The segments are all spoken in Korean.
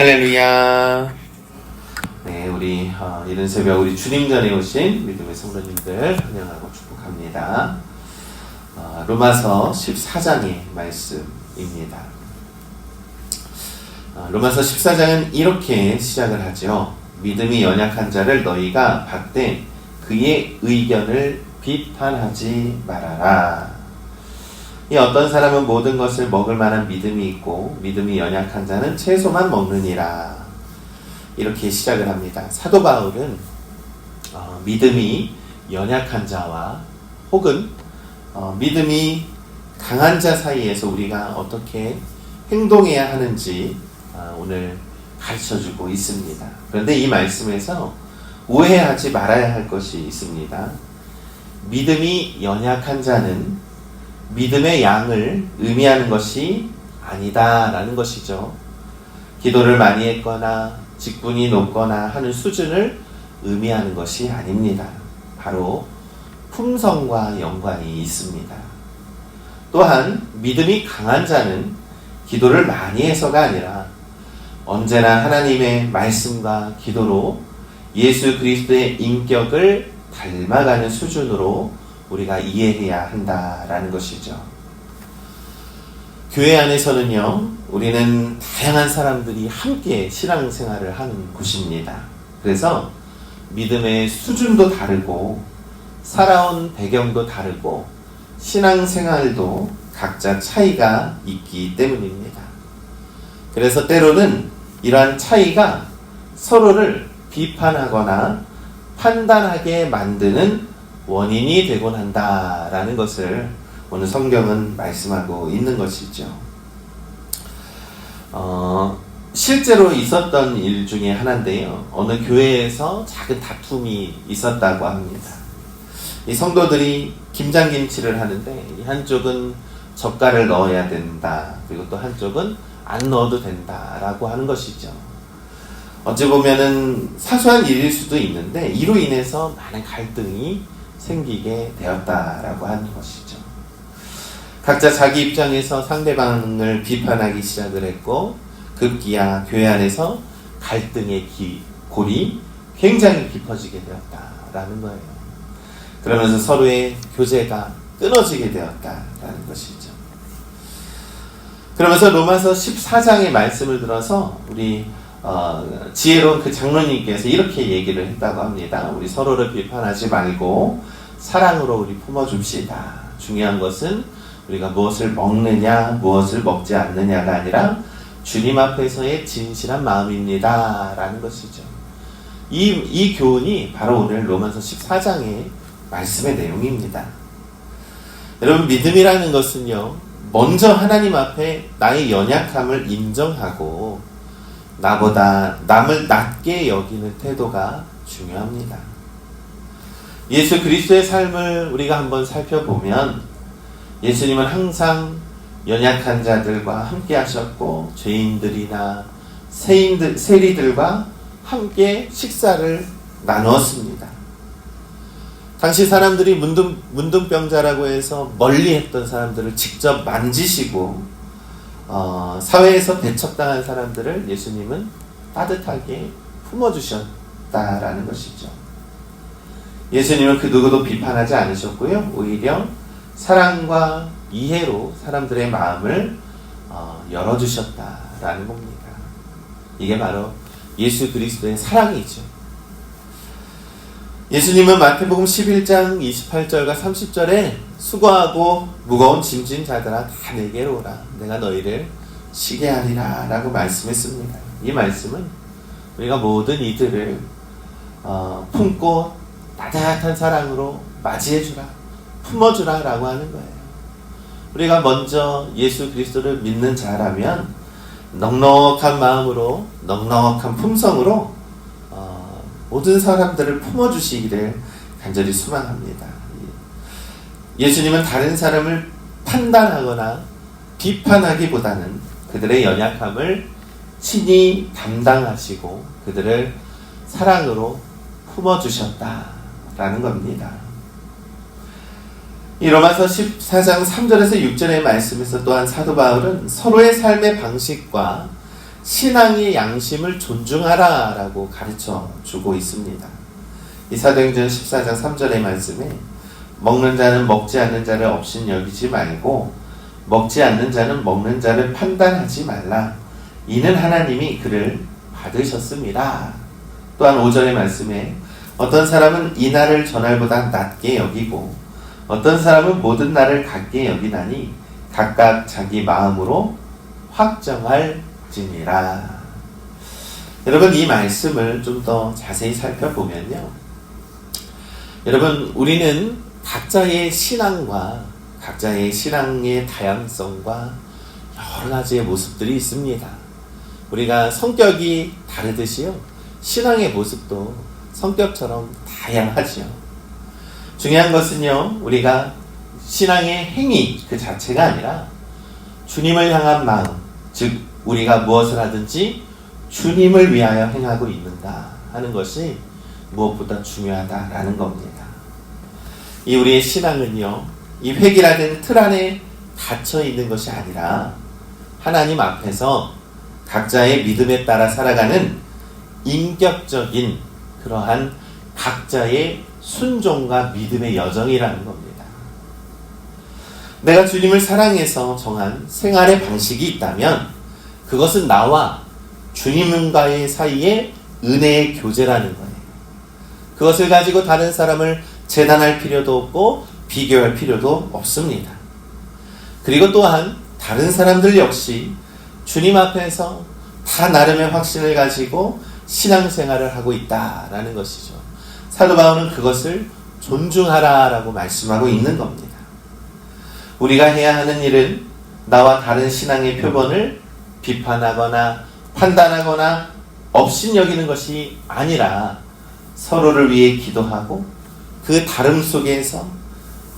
할렐루야. 네, 우리 이른 새벽 우리 주님 전에 오신 믿음의 성도님들 환영하고 축복합니다. 로마서 14장의 말씀입니다. 로마서 14장은 이렇게 시작을 하죠. 믿음이 연약한 자를 너희가 받되 그의 의견을 비판하지 말아라. 이 어떤 사람은 모든 것을 먹을 만한 믿음이 있고 믿음이 연약한 자는 채소만 먹느니라. 이렇게 시작을 합니다. 사도 바울은 믿음이 연약한 자와 혹은 믿음이 강한 자 사이에서 우리가 어떻게 행동해야 하는지 오늘 가르쳐주고 있습니다. 그런데 이 말씀에서 오해하지 말아야 할 것이 있습니다. 믿음이 연약한 자는 믿음의 양을 의미하는 것이 아니다라는 것이죠. 기도를 많이 했거나 직분이 높거나 하는 수준을 의미하는 것이 아닙니다. 바로 품성과 연관이 있습니다. 또한 믿음이 강한 자는 기도를 많이 해서가 아니라 언제나 하나님의 말씀과 기도로 예수 그리스도의 인격을 닮아가는 수준으로 우리가 이해해야 한다라는 것이죠. 교회 안에서는요, 우리는 다양한 사람들이 함께 신앙생활을 하는 곳입니다. 그래서 믿음의 수준도 다르고 살아온 배경도 다르고 신앙생활도 각자 차이가 있기 때문입니다. 그래서 때로는 이러한 차이가 서로를 비판하거나 판단하게 만드는 원인이 되곤 한다라는 것을 오늘 성경은 말씀하고 있는 것이죠. 실제로 있었던 일 중에 하나인데요. 어느 교회에서 작은 다툼이 있었다고 합니다. 이 성도들이 김장김치를 하는데 이 한쪽은 젓갈을 넣어야 된다. 그리고 또 한쪽은 안 넣어도 된다라고 하는 것이죠. 어찌 보면은 사소한 일일 수도 있는데 이로 인해서 많은 갈등이 생기게 되었다라고 하는 것이죠. 각자 자기 입장에서 상대방을 비판하기 시작을 했고 급기야 교회 안에서 갈등의 골이 굉장히 깊어지게 되었다라는 거예요. 그러면서 서로의 교제가 끊어지게 되었다라는 것이죠. 그러면서 로마서 14장의 말씀을 들어서 우리 지혜로운 그 장로님께서 이렇게 얘기를 했다고 합니다. 우리 서로를 비판하지 말고 사랑으로 우리 품어줍시다. 중요한 것은 우리가 무엇을 먹느냐 무엇을 먹지 않느냐가 아니라 주님 앞에서의 진실한 마음입니다 라는 것이죠. 이 교훈이 바로 오늘 로마서 14장의 말씀의 내용입니다. 여러분, 믿음이라는 것은요, 먼저 하나님 앞에 나의 연약함을 인정하고 나보다 남을 낮게 여기는 태도가 중요합니다. 예수 그리스도의 삶을 우리가 한번 살펴보면 예수님은 항상 연약한 자들과 함께 하셨고 죄인들이나 세리들과 함께 식사를 나누었습니다. 당시 사람들이 문둥병자라고 해서 멀리했던 사람들을 직접 만지시고 사회에서 배척당한 사람들을 예수님은 따뜻하게 품어주셨다라는 것이죠. 예수님은 그 누구도 비판하지 않으셨고요. 오히려 사랑과 이해로 사람들의 마음을 열어주셨다라는 겁니다. 이게 바로 예수 그리스도의 사랑이죠. 예수님은 마태복음 11장 28절과 30절에 수고하고 무거운 짐진 자들아 다 내게로 오라. 내가 너희를 쉬게 하리라 라고 말씀했습니다. 이 말씀은 우리가 모든 이들을 품고 따뜻한 사랑으로 맞이해주라, 품어주라 라고 하는 거예요. 우리가 먼저 예수 그리스도를 믿는 자라면 넉넉한 마음으로 넉넉한 품성으로 모든 사람들을 품어주시기를 간절히 소망합니다. 예수님은 다른 사람을 판단하거나 비판하기보다는 그들의 연약함을 친히 담당하시고 그들을 사랑으로 품어주셨다라는 겁니다. 이 로마서 14장 3절에서 6절의 말씀에서 또한 사도 바울은 서로의 삶의 방식과 신앙의 양심을 존중하라 라고 가르쳐 주고 있습니다. 이 사도행전 14장 3절의 말씀에 먹는 자는 먹지 않는 자를 업신 여기지 말고 먹지 않는 자는 먹는 자를 판단하지 말라. 이는 하나님이 그를 받으셨습니다. 또한 5절의 말씀에 어떤 사람은 이 날을 전날보다 낮게 여기고 어떤 사람은 모든 날을 같게 여기나니 각각 자기 마음으로 확정할지니라. 여러분, 이 말씀을 좀 더 자세히 살펴보면요, 여러분, 우리는 각자의 신앙과 각자의 신앙의 다양성과 여러 가지의 모습들이 있습니다. 우리가 성격이 다르듯이요, 신앙의 모습도 성격처럼 다양하지요. 중요한 것은요, 우리가 신앙의 행위 그 자체가 아니라 주님을 향한 마음, 즉 우리가 무엇을 하든지 주님을 위하여 행하고 있는가 하는 것이 무엇보다 중요하다라는 겁니다. 이 우리의 신앙은요, 이 획일화된 틀 안에 갇혀 있는 것이 아니라 하나님 앞에서 각자의 믿음에 따라 살아가는 인격적인 그러한 각자의 순종과 믿음의 여정이라는 겁니다. 내가 주님을 사랑해서 정한 생활의 방식이 있다면 그것은 나와 주님과의 사이에 은혜의 교제라는 거예요. 그것을 가지고 다른 사람을 재단할 필요도 없고 비교할 필요도 없습니다. 그리고 또한 다른 사람들 역시 주님 앞에서 다 나름의 확신을 가지고 신앙생활을 하고 있다라는 것이죠. 사도 바울은 그것을 존중하라라고 말씀하고 있는 겁니다. 우리가 해야 하는 일은 나와 다른 신앙의 표본을 비판하거나 판단하거나 업신여기는 것이 아니라 서로를 위해 기도하고 그 다름 속에서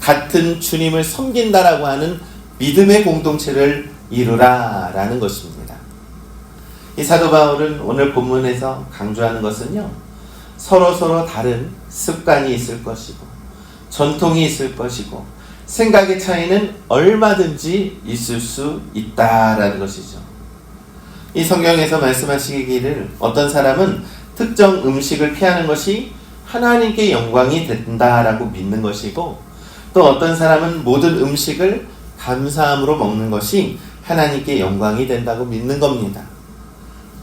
같은 주님을 섬긴다라고 하는 믿음의 공동체를 이루라라는 것입니다. 이 사도 바울은 오늘 본문에서 강조하는 것은요, 서로 다른 습관이 있을 것이고 전통이 있을 것이고 생각의 차이는 얼마든지 있을 수 있다라는 것이죠. 이 성경에서 말씀하시기를 어떤 사람은 특정 음식을 피하는 것이 하나님께 영광이 된다라고 믿는 것이고, 또 어떤 사람은 모든 음식을 감사함으로 먹는 것이 하나님께 영광이 된다고 믿는 겁니다.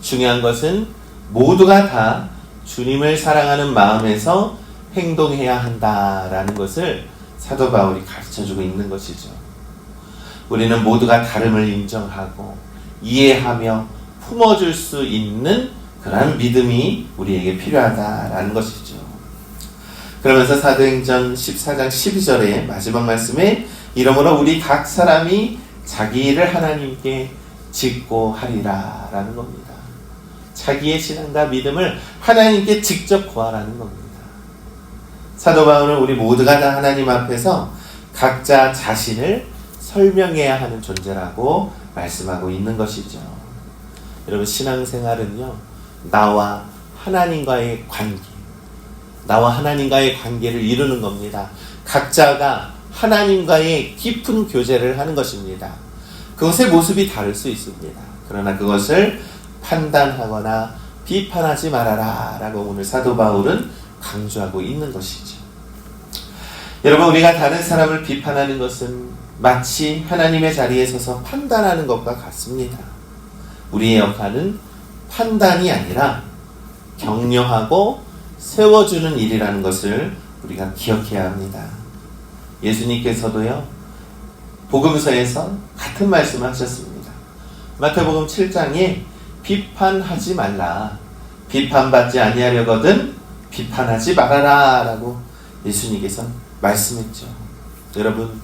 중요한 것은 모두가 다 주님을 사랑하는 마음에서 행동해야 한다라는 것을 사도 바울이 가르쳐주고 있는 것이죠. 우리는 모두가 다름을 인정하고 이해하며 품어줄 수 있는 그러한 믿음이 우리에게 필요하다라는 것이죠. 그러면서 사도행전 14장 12절의 마지막 말씀에 이러므로 우리 각 사람이 자기 일을 하나님께 짓고 하리라 라는 겁니다. 자기의 신앙과 믿음을 하나님께 직접 구하라는 겁니다. 사도 바울은 우리 모두가 다 하나님 앞에서 각자 자신을 설명해야 하는 존재라고 말씀하고 있는 것이죠. 여러분, 신앙생활은요, 나와 하나님과의 관계, 나와 하나님과의 관계를 이루는 겁니다. 각자가 하나님과의 깊은 교제를 하는 것입니다. 그것의 모습이 다를 수 있습니다. 그러나 그것을 판단하거나 비판하지 말아라 라고 오늘 사도 바울은 강조하고 있는 것이죠. 여러분, 우리가 다른 사람을 비판하는 것은 마치 하나님의 자리에 서서 판단하는 것과 같습니다. 우리의 역할은 판단이 아니라 격려하고 세워주는 일이라는 것을 우리가 기억해야 합니다. 예수님께서도요, 복음서에서 같은 말씀을 하셨습니다. 마태복음 7장에 비판하지 말라, 비판받지 아니하려거든 비판하지 말아라 라고 예수님께서 말씀했죠. 여러분,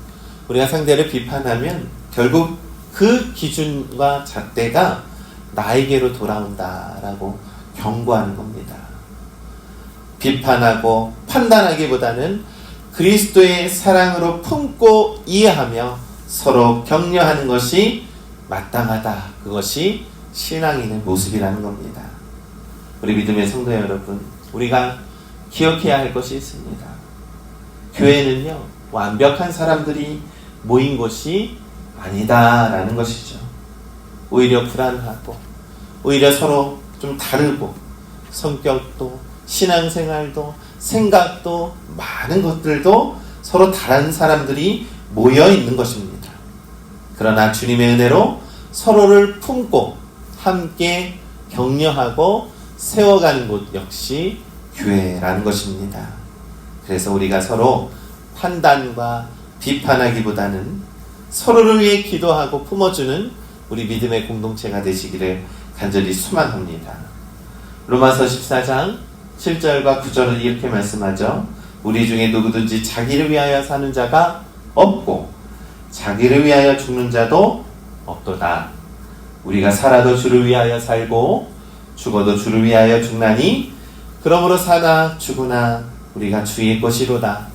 우리가 상대를 비판하면 결국 그 기준과 잣대가 나에게로 돌아온다라고 경고하는 겁니다. 비판하고 판단하기보다는 그리스도의 사랑으로 품고 이해하며 서로 격려하는 것이 마땅하다. 그것이 신앙인의 모습이라는 겁니다. 우리 믿음의 성도 여러분, 우리가 기억해야 할 것이 있습니다. 교회는요, 완벽한 사람들이 모인 곳이 아니다라는 것이죠. 오히려 불안하고 오히려 서로 좀 다르고 성격도 신앙생활도 생각도 많은 것들도 서로 다른 사람들이 모여 있는 것입니다. 그러나 주님의 은혜로 서로를 품고 함께 격려하고 세워가는 곳 역시 교회라는 것입니다. 그래서 우리가 서로 판단과 비판하기보다는 서로를 위해 기도하고 품어주는 우리 믿음의 공동체가 되시기를 간절히 소망합니다. 로마서 14장 7절과 9절은 이렇게 말씀하죠. 우리 중에 누구든지 자기를 위하여 사는 자가 없고 자기를 위하여 죽는 자도 없도다. 우리가 살아도 주를 위하여 살고 죽어도 주를 위하여 죽나니 그러므로 사나 죽으나 우리가 주의 것이로다.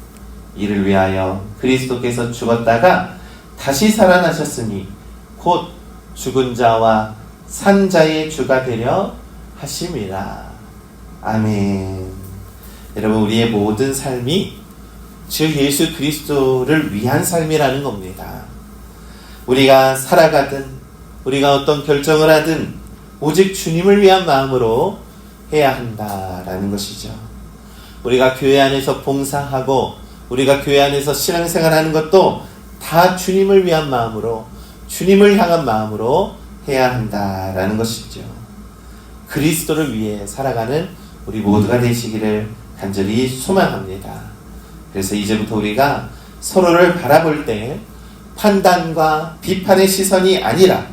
이를 위하여 그리스도께서 죽었다가 다시 살아나셨으니 곧 죽은 자와 산 자의 주가 되려 하심이라. 아멘. 여러분, 우리의 모든 삶이 주 예수 그리스도를 위한 삶이라는 겁니다. 우리가 살아가든 우리가 어떤 결정을 하든 오직 주님을 위한 마음으로 해야 한다라는 것이죠. 우리가 교회 안에서 봉사하고 우리가 교회 안에서 신앙생활하는 것도 다 주님을 위한 마음으로, 주님을 향한 마음으로 해야 한다라는 것이죠. 그리스도를 위해 살아가는 우리 모두가 되시기를 간절히 소망합니다. 그래서 이제부터 우리가 서로를 바라볼 때 판단과 비판의 시선이 아니라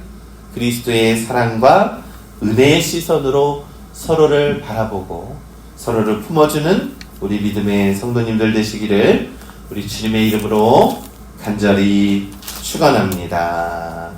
그리스도의 사랑과 은혜의 시선으로 서로를 바라보고 서로를 품어주는 우리 믿음의 성도님들 되시기를 우리 주님의 이름으로 간절히 축원합니다.